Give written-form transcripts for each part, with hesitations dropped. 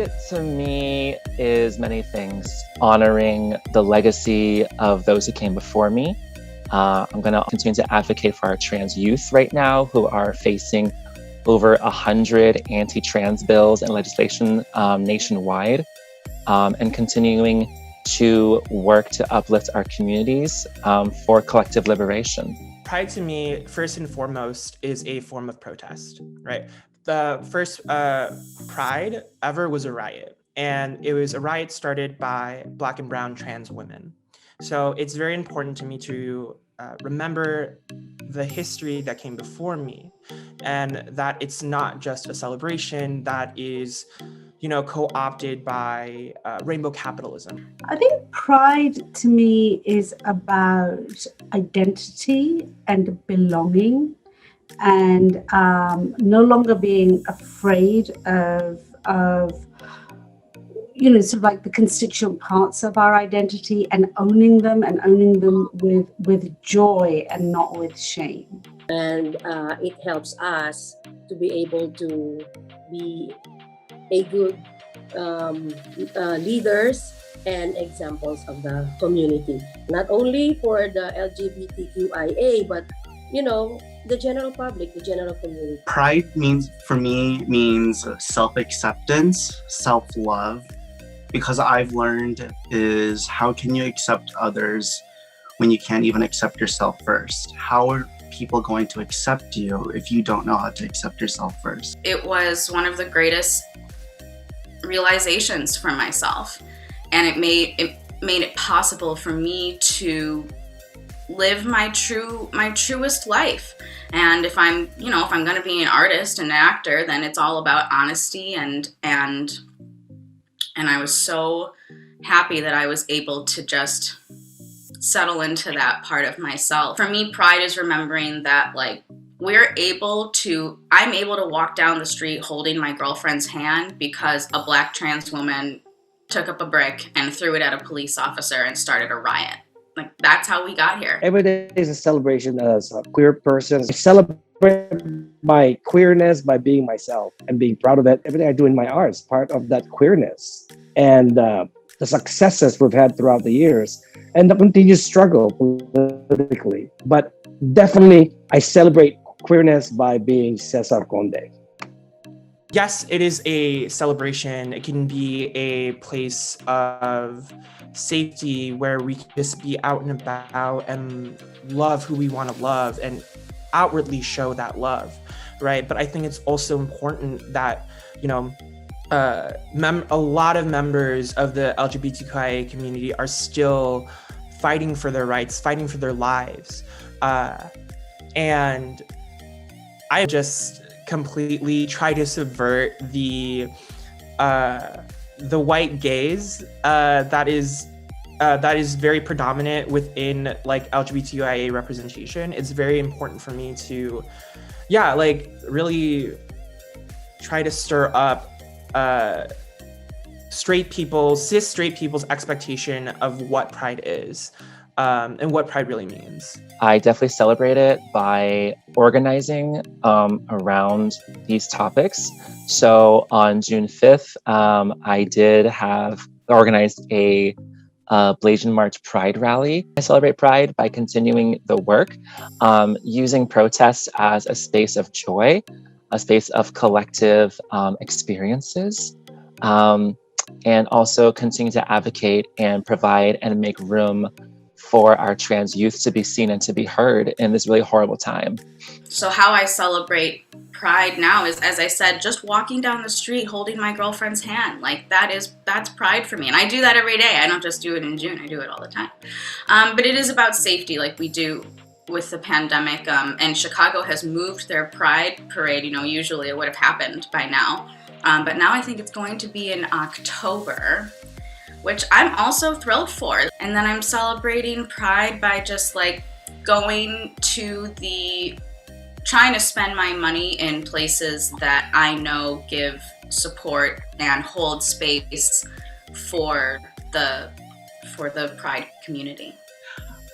Pride to me is many things. Honoring the legacy of those who came before me. I'm going to continue to advocate for our trans youth right now who are facing over 100 anti-trans bills and legislation nationwide, and continuing to work to uplift our communities for collective liberation. Pride to me, first and foremost, is a form of protest, right? The first Pride ever was a riot, and it was a riot started by Black and brown trans women. So it's very important to me to remember the history that came before me, and that it's not just a celebration that is, co-opted by rainbow capitalism. I think Pride to me is about identity and belonging, and no longer being afraid of sort of like the constituent parts of our identity, and owning them with joy and not with shame. And it helps us to be able to be a good leaders and examples of the community, not only for the LGBTQIA, but the general public, the general community. Pride for me means self-acceptance, self-love, because I've learned is how can you accept others when you can't even accept yourself first? How are people going to accept you if you don't know how to accept yourself first? It was one of the greatest realizations for myself, and it made it possible for me to live my truest life. And if I'm going to be an artist and an actor, then it's all about honesty, and I was so happy that I was able to just settle into that part of myself. For me, Pride is remembering that I'm able to walk down the street holding my girlfriend's hand because a Black trans woman took up a brick and threw it at a police officer and started a riot. That's how we got here. Every day is a celebration as a queer person. I celebrate my queerness by being myself and being proud of it. Everything I do in my art is part of that queerness. And the successes we've had throughout the years and the continued struggle politically. But definitely, I celebrate queerness by being Cesar Conde. Yes, it is a celebration. It can be a place of safety where we can just be out and about and love who we want to love and outwardly show that love, right? But I think it's also important that, a lot of members of the LGBTQIA community are still fighting for their rights, fighting for their lives. And I just completely try to subvert the white gaze that is very predominant within LGBTQIA representation. It's very important for me to, really try to stir up cis straight people's expectation of what Pride is. And what Pride really means. I definitely celebrate it by organizing around these topics. So on June 5th, I did have organized a Blasian March Pride rally. I celebrate Pride by continuing the work, using protests as a space of joy, a space of collective experiences, and also continue to advocate and provide and make room for our trans youth to be seen and to be heard in this really horrible time. So how I celebrate Pride now is, as I said, just walking down the street holding my girlfriend's hand. That's Pride for me. And I do that every day. I don't just do it in June. I do it all the time. But it is about safety, like we do with the pandemic. And Chicago has moved their Pride parade. Usually it would have happened by now. But now I think it's going to be in October, which I'm also thrilled for. And then I'm celebrating Pride by just going to trying to spend my money in places that I know give support and hold space for the Pride community.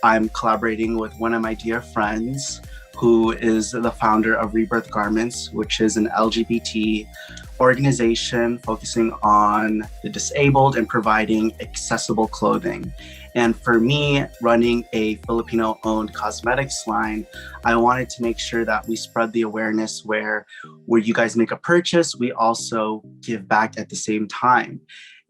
I'm collaborating with one of my dear friends who is the founder of Rebirth Garments, which is an LGBT organization focusing on the disabled and providing accessible clothing. And for me, running a Filipino-owned cosmetics line, I wanted to make sure that we spread the awareness where you guys make a purchase, we also give back at the same time.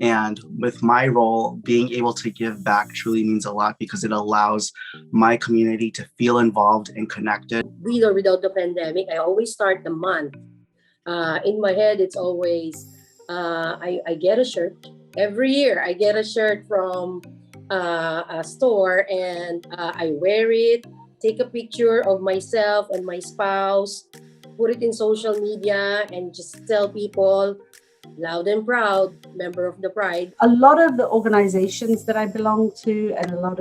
And with my role, being able to give back truly means a lot because it allows my community to feel involved and connected. With or without the pandemic, I always start the month. In my head, it's always, I get a shirt. Every year, I get a shirt from a store and I wear it, take a picture of myself and my spouse, put it in social media and just tell people, loud and proud, member of the Pride. A lot of the organizations that I belong to and a lot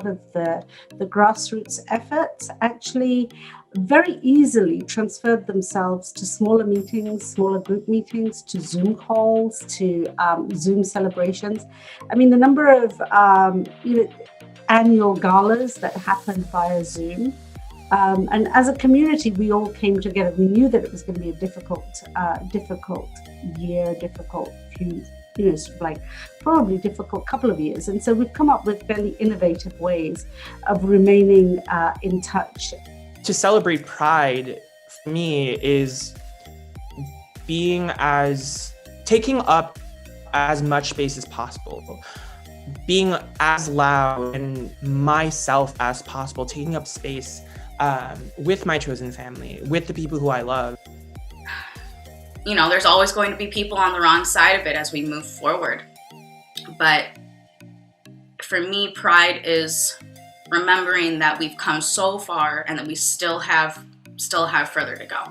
of the grassroots efforts actually very easily transferred themselves to smaller meetings, smaller group meetings, to Zoom calls, to Zoom celebrations. I mean, the number of annual galas that happened via Zoom. And as a community, we all came together. We knew that it was going to be a difficult year, difficult few, probably difficult couple of years. And so we've come up with fairly innovative ways of remaining in touch. To celebrate Pride, for me, is taking up as much space as possible, being as loud and myself as possible, taking up space with my chosen family, with the people who I love. There's always going to be people on the wrong side of it as we move forward. But for me, Pride is remembering that we've come so far and that we still have further to go.